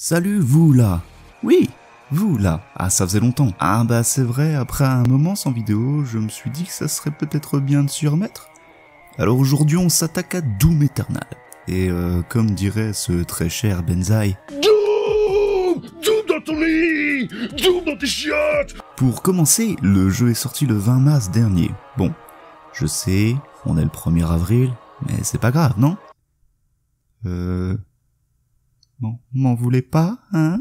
Salut vous là. Oui, vous là. Ah, ça faisait longtemps. Ah bah c'est vrai, après un moment sans vidéo, je me suis dit que ça serait peut-être bien de s'y remettre. Alors aujourd'hui on s'attaque à Doom Eternal. Et comme dirait ce très cher Benzaï, Doom dans ton lit, Doom dans tes chiottes. Pour commencer, le jeu est sorti le 20 mars dernier. Bon, je sais, on est le 1er avril, mais c'est pas grave, non? Bon, m'en voulez pas, hein?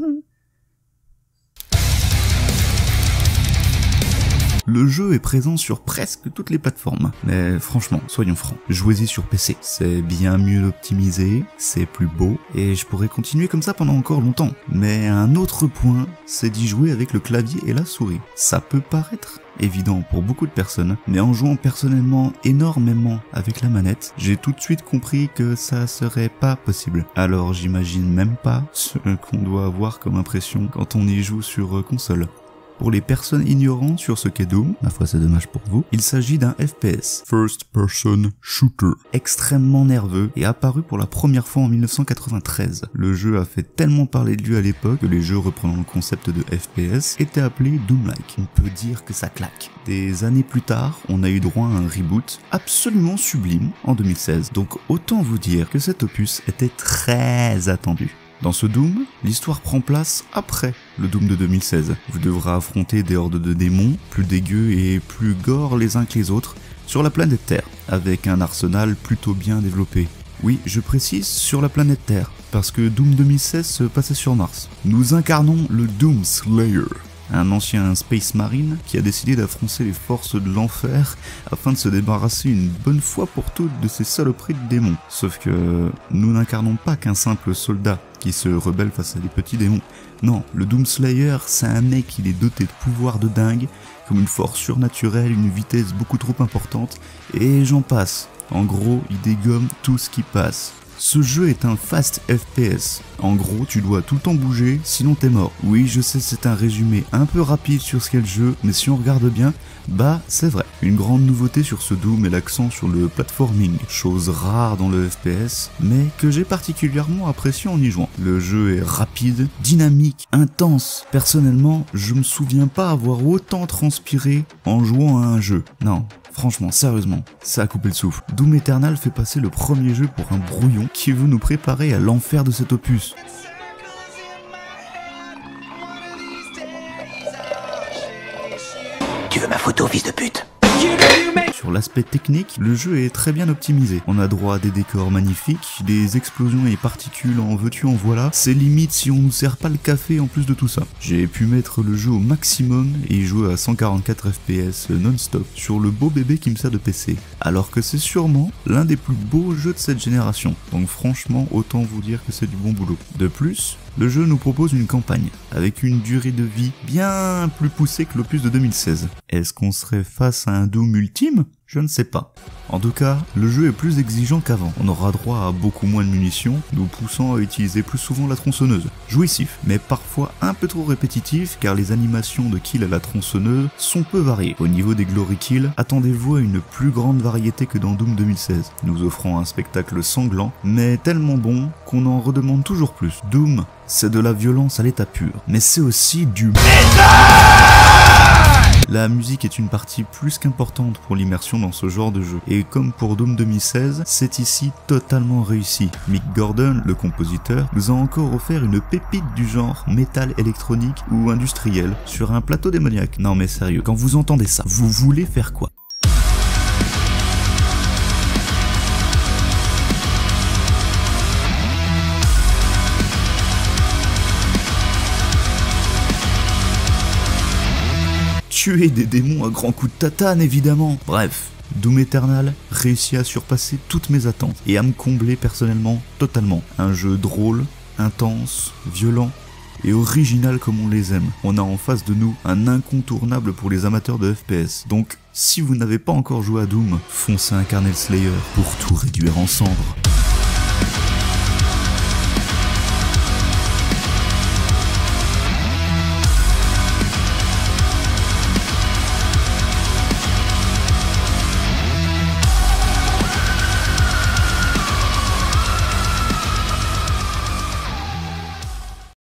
Le jeu est présent sur presque toutes les plateformes, mais franchement, soyons francs, jouez-y sur PC. C'est bien mieux optimisé, c'est plus beau, et je pourrais continuer comme ça pendant encore longtemps. Mais un autre point, c'est d'y jouer avec le clavier et la souris. Ça peut paraître évident pour beaucoup de personnes, mais en jouant personnellement énormément avec la manette, j'ai tout de suite compris que ça serait pas possible. Alors j'imagine même pas ce qu'on doit avoir comme impression quand on y joue sur console. Pour les personnes ignorantes sur ce qu'est Doom, ma foi c'est dommage pour vous, il s'agit d'un FPS, First Person Shooter, extrêmement nerveux et apparu pour la première fois en 1993. Le jeu a fait tellement parler de lui à l'époque que les jeux reprenant le concept de FPS étaient appelés Doom-like. On peut dire que ça claque. Des années plus tard, on a eu droit à un reboot absolument sublime en 2016, donc autant vous dire que cet opus était très attendu. Dans ce Doom, l'histoire prend place après le Doom de 2016. Vous devrez affronter des hordes de démons, plus dégueux et plus gore les uns que les autres, sur la planète Terre, avec un arsenal plutôt bien développé. Oui, je précise sur la planète Terre, parce que Doom 2016 se passait sur Mars. Nous incarnons le Doom Slayer, un ancien Space Marine qui a décidé d'affronter les forces de l'enfer afin de se débarrasser une bonne fois pour toutes de ces saloperies de démons. Sauf que nous n'incarnons pas qu'un simple soldat qui se rebelle face à des petits démons. Non, le Doom Slayer, c'est un mec, il est doté de pouvoirs de dingue, comme une force surnaturelle, une vitesse beaucoup trop importante, et j'en passe. En gros, il dégomme tout ce qui passe. Ce jeu est un fast FPS. En gros, tu dois tout le temps bouger, sinon t'es mort. Oui, je sais, c'est un résumé un peu rapide sur ce qu'est le jeu, mais si on regarde bien, bah c'est vrai. Une grande nouveauté sur ce Doom est l'accent sur le platforming, chose rare dans le FPS, mais que j'ai particulièrement apprécié en y jouant. Le jeu est rapide, dynamique, intense. Personnellement, je me souviens pas avoir autant transpiré en jouant à un jeu. Non. Franchement, sérieusement, ça a coupé le souffle. Doom Eternal fait passer le premier jeu pour un brouillon qui veut nous préparer à l'enfer de cet opus. Tu veux ma photo, fils de pute? Sur l'aspect technique, le jeu est très bien optimisé. On a droit à des décors magnifiques, des explosions et particules en veux-tu en voilà. C'est limite si on nous sert pas le café en plus de tout ça. J'ai pu mettre le jeu au maximum et y jouer à 144 FPS non-stop sur le beau bébé qui me sert de PC. Alors que c'est sûrement l'un des plus beaux jeux de cette génération. Donc franchement, autant vous dire que c'est du bon boulot. De plus, le jeu nous propose une campagne, avec une durée de vie bien plus poussée que l'opus de 2016. Est-ce qu'on serait face à un Doom ultime ? Je ne sais pas. En tout cas, le jeu est plus exigeant qu'avant. On aura droit à beaucoup moins de munitions, nous poussant à utiliser plus souvent la tronçonneuse. Jouissif, mais parfois un peu trop répétitif, car les animations de kill à la tronçonneuse sont peu variées. Au niveau des glory kills, attendez-vous à une plus grande variété que dans Doom 2016, nous offrant un spectacle sanglant, mais tellement bon qu'on en redemande toujours plus. Doom, c'est de la violence à l'état pur, mais c'est aussi du La musique est une partie plus qu'importante pour l'immersion dans ce genre de jeu, et comme pour Doom 2016, c'est ici totalement réussi. Mick Gordon, le compositeur, nous a encore offert une pépite du genre métal électronique ou industriel sur un plateau démoniaque. Non mais sérieux, quand vous entendez ça, vous voulez faire quoi ? Tuer des démons à grands coups de tatane évidemment. Bref, Doom Eternal réussit à surpasser toutes mes attentes et à me combler personnellement totalement. Un jeu drôle, intense, violent et original comme on les aime. On a en face de nous un incontournable pour les amateurs de FPS. Donc si vous n'avez pas encore joué à Doom, foncez incarner le Slayer pour tout réduire en cendres.